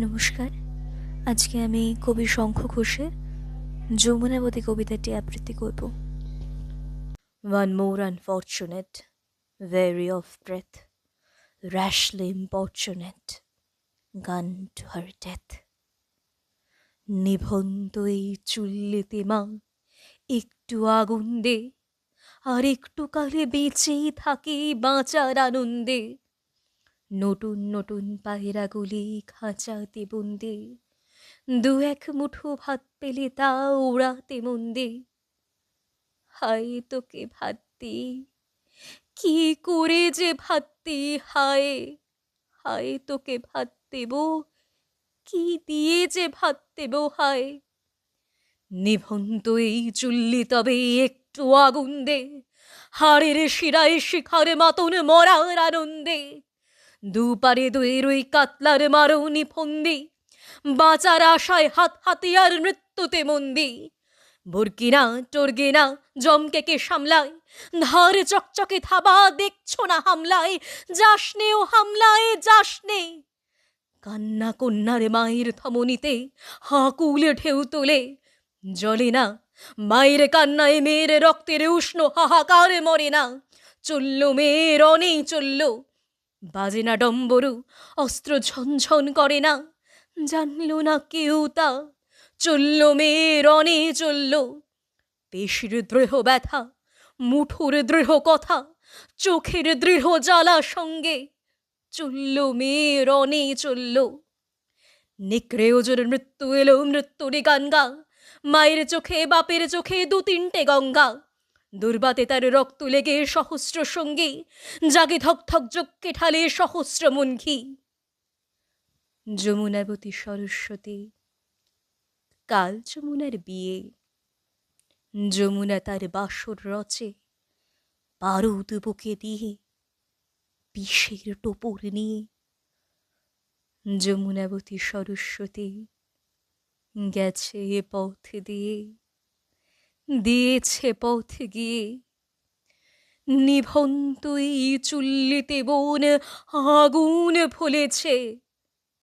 নমস্কার। আজকে আমি কবি শঙ্খ ঘোষের যমুনাবতী কবিতাটি আবৃত্তি করব। One more unfortunate, weary of breath, rashly importunate, gone to her death. নিভন্ত এই চুল্লিতে মা একটু আগুন দে, আর একটু কালে বেঁচেই থাকি বাঁচার আনন্দে। নতুন নতুন পায়রাগুলি খাঁচাতে বন্দি, দু এক মুঠো ভাত পেলে তা ওড়াতে মন দে। হায় তোকে ভাত দি, কি করে যে ভাত দি, হায় হায় তোকে ভাত দেব, কি দিয়ে যে ভাত দেব হায়। নিভন্ত এই চুল্লি তবে একটু আগুন দে, হাড়ের শিরায় শিখার মতন মরার আনন্দে। দুপারে দুয়ের ওই কাতলার মারণি ফন্দি, বাঁচার আশায় হাত হাতিয়ার মৃত্যুতে মন্দি। বুরকিনা টর্গিনা জমকেকে সামলায়, ধার চকচকে থাবা দেখছো না হামলায়, যাসনে ও হামলায় যাসনে। কান্না কন্যার মায়ের ধমনীতে হাঁকুলে ঢেউ তোলে, জলে না মায়ের কান্নায় মেয়ের রক্তের উষ্ণ হাহাকার মরে না। চলল মেয়ে রণে চলল, বাজে না ডম্বরু, অস্ত্র ঝনঝন করে না, জানল না কেউ তা। চলল মেয়ে রণে চলল, পেশির দৃঢ় ব্যথা, মুঠোর দৃঢ় কথা, চোখের দৃঢ় জ্বালা সঙ্গে। চলল মেয়ে রণে চলল। নিকড়ে ওজোর মৃত্যু এলো মৃত্যুরে গান গা, মায়ের চোখে বাপের চোখে দু তিনটে গঙ্গা। দুর্বাতে তার রক্ত লেগে সহস্র সঙ্গী, জাগে ধক ধক যজ্ঞে ঢালে সহস্র মনঘি। যমুনাবতী সরস্বতী, কাল যমুনার বিয়ে। যমুনা তার বাসর রচে, বারুদ বুকে দিয়ে, বিষের টোপর নিয়ে। যমুনাবতী সরস্বতী গেছে এ পথ দিয়ে, দিয়েছে পথ গিয়ে। নিভন্ত এই চুল্লিতে বোন আগুন ফলেছে,